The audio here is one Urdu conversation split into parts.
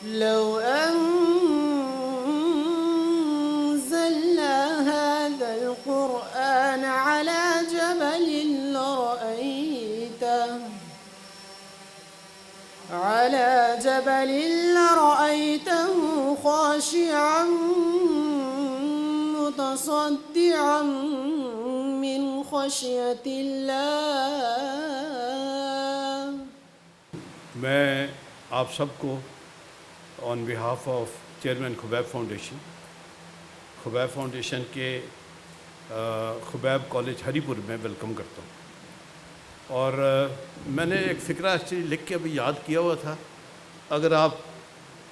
لو أنزلنا هذا القرآن على جبل لرأيته خاشعا متصدعا من خشية الله. میں آپ سب کو on behalf of chairman Khubaib foundation کے خبیب کالج ہری پور میں ویلکم کرتا ہوں. اور میں نے ایک فقرہ ایکچولی لکھ کے ابھی یاد کیا ہوا تھا، اگر آپ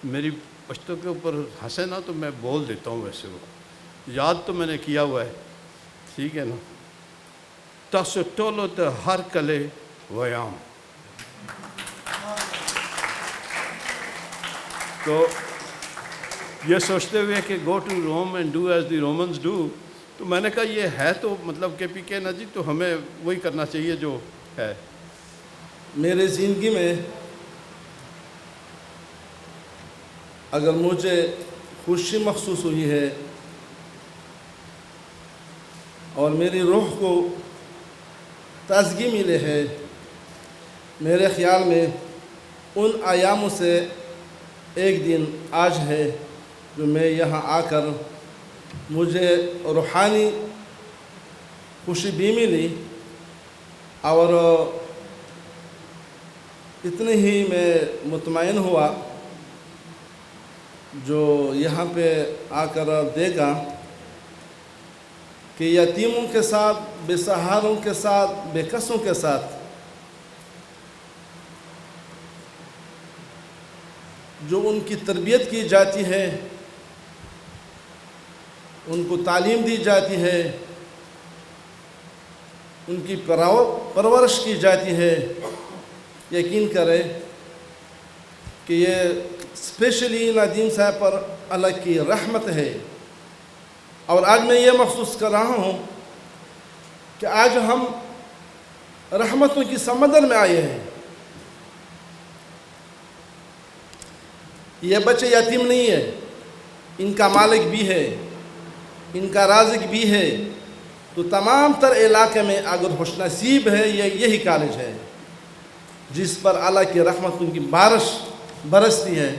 میری پشتوں کے اوپر ہنسیں نا تو میں بول دیتا ہوں، ویسے وہ یاد تو میں نے کیا ہوا ہے، ٹھیک ہے نا. تاسو ټولو ته هر کله ویام. تو یہ سوچتے ہوئے کہ go to Rome and do as the Romans do, تو میں نے کہا یہ ہے تو مطلب کہ پی کے نا جی، تو ہمیں وہی کرنا چاہیے جو ہے. میرے زندگی میں اگر مجھے خوشی محسوس ہوئی ہے اور میری روح کو تازگی ملے ہے، میرے خیال میں ان ایاموں سے ایک دن آج ہے جو میں یہاں آ کر مجھے روحانی خوشی بھی ملی، اور اتنے ہی میں مطمئن ہوا جو یہاں پہ آ کر دیکھا کہ یتیموں کے ساتھ، بے سہاروں کے ساتھ، بے کسوں کے ساتھ جو ان کی تربیت کی جاتی ہے، ان کو تعلیم دی جاتی ہے، ان کی پرورش کی جاتی ہے، یقین کرے کہ یہ اسپیشلی ندیم صاحب پر اللہ کی رحمت ہے. اور آج میں یہ محسوس کر رہا ہوں کہ آج ہم رحمتوں کی سمندر میں آئے ہیں. یہ بچے یتیم نہیں ہیں، ان کا مالک بھی ہے، ان کا رازق بھی ہے. تو تمام تر علاقے میں اگر خوش نصیب ہے یہی کالج ہے جس پر اللہ کی رحمتوں کی بارش برستی ہے.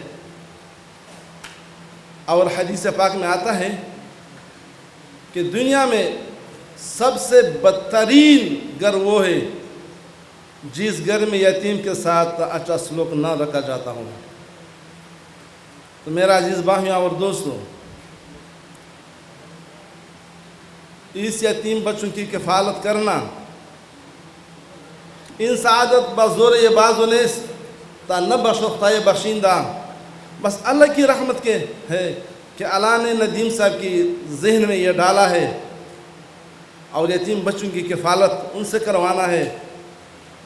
اور حدیث پاک میں آتا ہے کہ دنیا میں سب سے بدترین گھر وہ ہے جس گھر میں یتیم کے ساتھ اچھا سلوک نہ رکھا جاتا ہو. تو میرا عزیز بھائیوں اور دوستوں، اس یتیم بچوں کی کفالت کرنا ان سعادت بزور یہ بازو نیست تا نہ بخشختہ بخشیندہ، بس اللہ کی رحمت کے ہے کہ اللہ نے ندیم صاحب کی ذہن میں یہ ڈالا ہے اور یتیم بچوں کی کفالت ان سے کروانا ہے.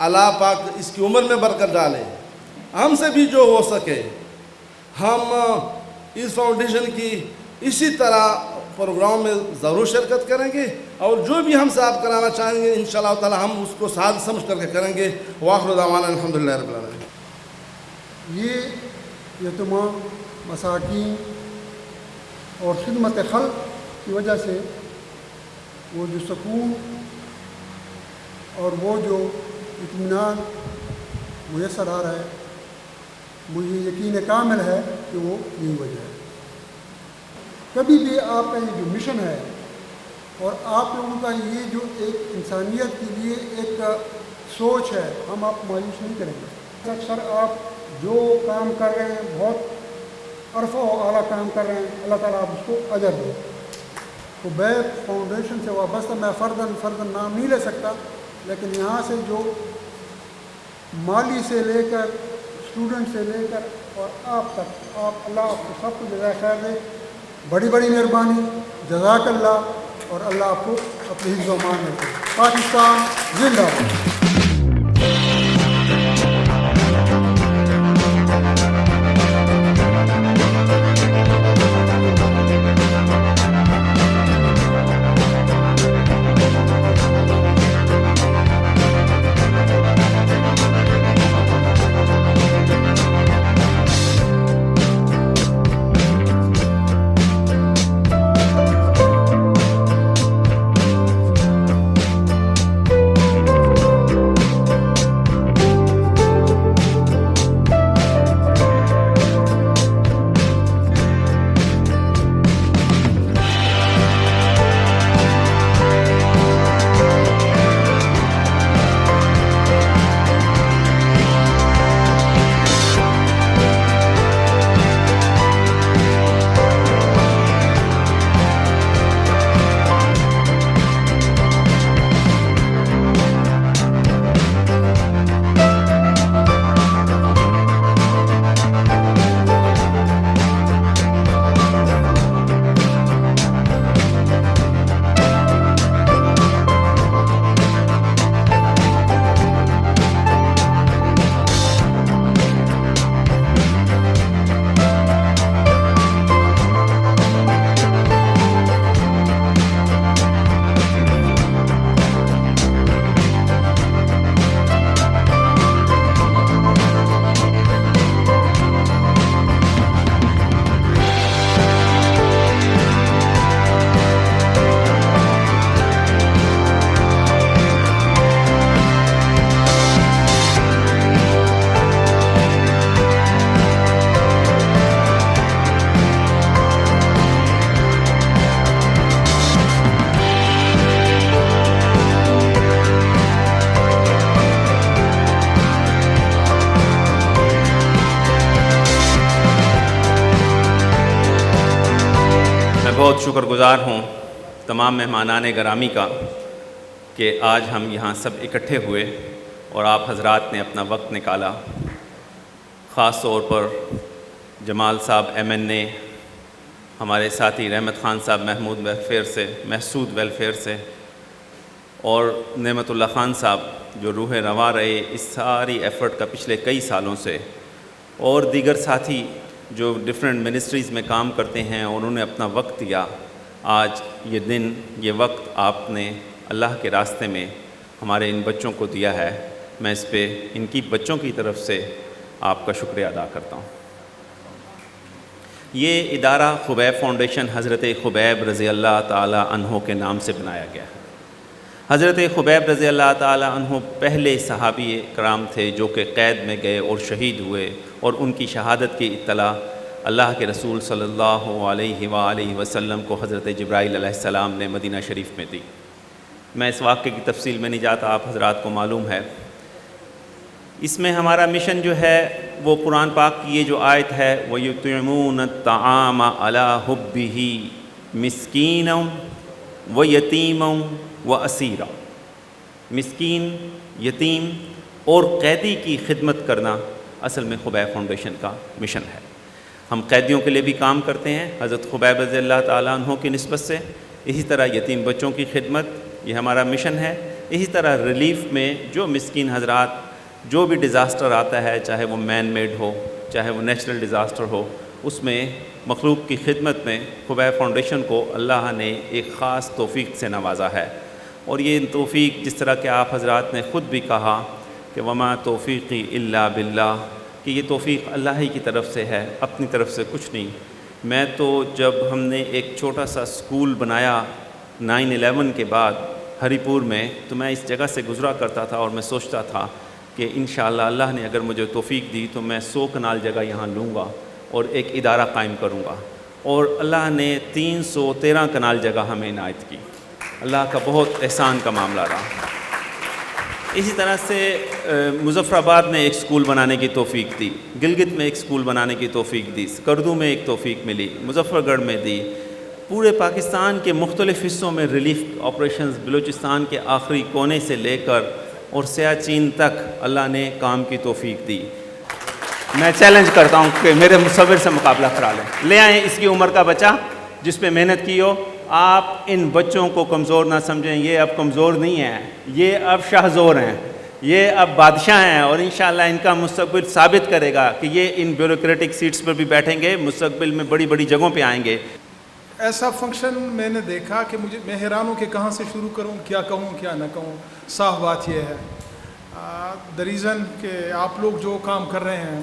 اللہ پاک اس کی عمر میں برکت ڈالے. ہم سے بھی جو ہو سکے ہم اس فاؤنڈیشن کی اسی طرح پروگرام میں ضرور شرکت کریں گے، اور جو بھی ہم سے آپ کرانا چاہیں گے انشاءاللہ تعالی ہم اس کو ساتھ سمجھ کر کے کریں گے. وآخر دعوانا الحمدللہ رب العالمین. یہ یتیمان، مساکین اور خدمت خلق کی وجہ سے وہ جو سکون اور وہ جو اطمینان میسر آ رہا ہے، مجھے یقین کامل ہے کہ وہ یہی وجہ ہے. کبھی بھی آپ کا یہ جو مشن ہے اور آپ لوگوں کا یہ جو ایک انسانیت کے لیے ایک سوچ ہے، ہم آپ کو مایوس نہیں کریں گے. اکثر آپ جو کام کر رہے ہیں بہت عرفہ و اعلیٰ کام کر رہے ہیں، اللہ تعالیٰ آپ اس کو اجر دے. خبیب فاؤنڈیشن سے وابستہ میں فرداً نام نہیں لے سکتا، لیکن یہاں سے جو مالی سے لے کر اسٹوڈنٹ سے لے کر اور آپ تک، اللہ آپ کو سب کو جزائے خیر دے. بڑی مہربانی، جزاک اللہ، اور اللہ آپ کو اپنی حفظ و امان میں. پاکستان زندہ باد. بہت شکر گزار ہوں تمام مہمانان گرامی کا کہ آج ہم یہاں سب اکٹھے ہوئے اور آپ حضرات نے اپنا وقت نکالا. خاص طور پر جمال صاحب MNA، ہمارے ساتھی رحمت خان صاحب محسود ویلفیئر سے، اور نعمت اللہ خان صاحب جو روح رواں رہے اس ساری ایفرٹ کا پچھلے کئی سالوں سے، اور دیگر ساتھی جو ڈفرینٹ منسٹریز میں کام کرتے ہیں اور انہوں نے اپنا وقت دیا. آج یہ دن، یہ وقت آپ نے اللہ کے راستے میں ہمارے ان بچوں کو دیا ہے. میں اس پہ ان کی بچوں کی طرف سے آپ کا شکریہ ادا کرتا ہوں. یہ ادارہ خبیب فاؤنڈیشن حضرت خبیب رضی اللہ تعالی عنہ کے نام سے بنایا گیا ہے. حضرت خبیب رضی اللہ تعالی عنہ پہلے صحابی کرام تھے جو کہ قید میں گئے اور شہید ہوئے، اور ان کی شہادت کی اطلاع اللہ کے رسول صلی اللہ علیہ وآلہ وسلم کو حضرت جبرائیل علیہ السلام نے مدینہ شریف میں دی. میں اس واقعے کی تفصیل میں نہیں جاتا، آپ حضرات کو معلوم ہے. اس میں ہمارا مشن جو ہے وہ قرآن پاک کی یہ جو آیت ہے وَيُطْعِمُونَ الطَّعَامَ عَلَىٰ حُبِّهِ مِسْكِينًا وَيَتِيمًا وَأَسِيرًا. مسکین، یتیم اور قیدی کی خدمت کرنا اصل میں خبیب فاؤنڈیشن کا مشن ہے. ہم قیدیوں کے لیے بھی کام کرتے ہیں حضرت خبیب رضی اللہ تعالیٰ عنہ کی نسبت سے. اسی طرح یتیم بچوں کی خدمت یہ ہمارا مشن ہے. اسی طرح ریلیف میں جو مسکین حضرات، جو بھی ڈیزاسٹر آتا ہے، چاہے وہ مین میڈ ہو، چاہے وہ نیچرل ڈیزاسٹر ہو، اس میں مخلوق کی خدمت میں خبیب فاؤنڈیشن کو اللہ نے ایک خاص توفیق سے نوازا ہے. اور یہ توفیق جس طرح کہ آپ حضرات نے خود بھی کہا کہ وما توفیقی الا باللہ، کہ یہ توفیق اللہ ہی کی طرف سے ہے، اپنی طرف سے کچھ نہیں. میں تو جب ہم نے ایک چھوٹا سا اسکول بنایا 9/11 کے بعد ہری پور میں، تو میں اس جگہ سے گزرا کرتا تھا اور میں سوچتا تھا کہ انشاءاللہ اللہ نے اگر مجھے توفیق دی تو میں 100 کنال جگہ یہاں لوں گا اور ایک ادارہ قائم کروں گا. اور اللہ نے 313 کنال جگہ ہمیں عنایت کی. اللہ کا بہت احسان کا معاملہ رہا. اسی طرح سے مظفر آباد میں ایک اسکول بنانے کی توفیق دی، گلگت میں ایک اسکول بنانے کی توفیق دی، سکردو میں ایک توفیق ملی، مظفر گڑھ میں دی. پورے پاکستان کے مختلف حصوں میں ریلیف آپریشنز، بلوچستان کے آخری کونے سے لے کر اور سیاچین تک اللہ نے کام کی توفیق دی. میں چیلنج کرتا ہوں کہ میرے مصور سے مقابلہ کرا لے آئیں اس کی عمر کا بچہ جس پہ محنت کی ہو. آپ ان بچوں کو کمزور نہ سمجھیں، یہ اب کمزور نہیں ہیں، یہ اب شاہزور ہیں، یہ اب بادشاہ ہیں، اور انشاءاللہ ان کا مستقبل ثابت کرے گا کہ یہ ان بیوروکریٹک سیٹس پر بھی بیٹھیں گے، مستقبل میں بڑی بڑی جگہوں پہ آئیں گے. ایسا فنکشن میں نے دیکھا کہ میں حیران ہوں کہ کہاں سے شروع کروں، کیا کہوں کیا نہ کہوں. صاف بات یہ ہے دا ریزن کہ آپ لوگ جو کام کر رہے ہیں،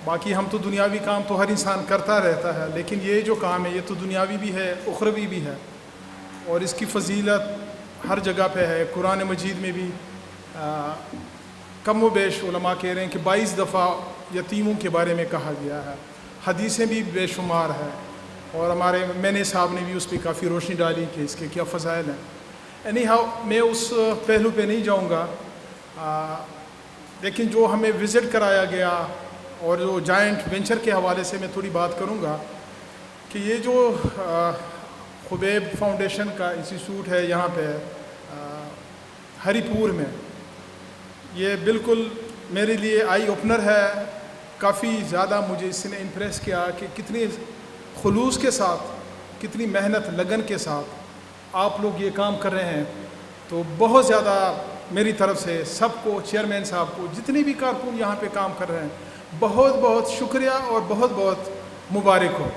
باقی ہم تو دنیاوی کام تو ہر انسان کرتا رہتا ہے، لیکن یہ جو کام ہے یہ تو دنیاوی بھی ہے، اخروی بھی ہے، اور اس کی فضیلت ہر جگہ پہ ہے. قرآن مجید میں بھی کم و بیش علماء کہہ رہے ہیں کہ 22 دفعہ یتیموں کے بارے میں کہا گیا ہے. حدیثیں بھی بے شمار ہیں، اور ہمارے میں صاحب نے بھی اس پہ کافی روشنی ڈالی کہ اس کے کیا فضائل ہیں. اینی ہاؤ میں اس پہلو پہ نہیں جاؤں گا، لیکن جو ہمیں وزٹ کرایا گیا اور جو جائنٹ وینچر کے حوالے سے میں تھوڑی بات کروں گا کہ یہ جو خبیب فاؤنڈیشن کا انسٹیٹیوٹ ہے یہاں پہ ہری پور میں، یہ بالکل میرے لیے آئی اوپنر ہے. کافی زیادہ مجھے اس نے امپریس کیا کہ کتنی خلوص کے ساتھ، کتنی محنت لگن کے ساتھ آپ لوگ یہ کام کر رہے ہیں. تو بہت زیادہ میری طرف سے سب کو، چیئرمین صاحب کو، جتنے بھی کارکن یہاں پہ کام کر رہے ہیں، بہت بہت شکریہ اور بہت بہت مبارک ہو.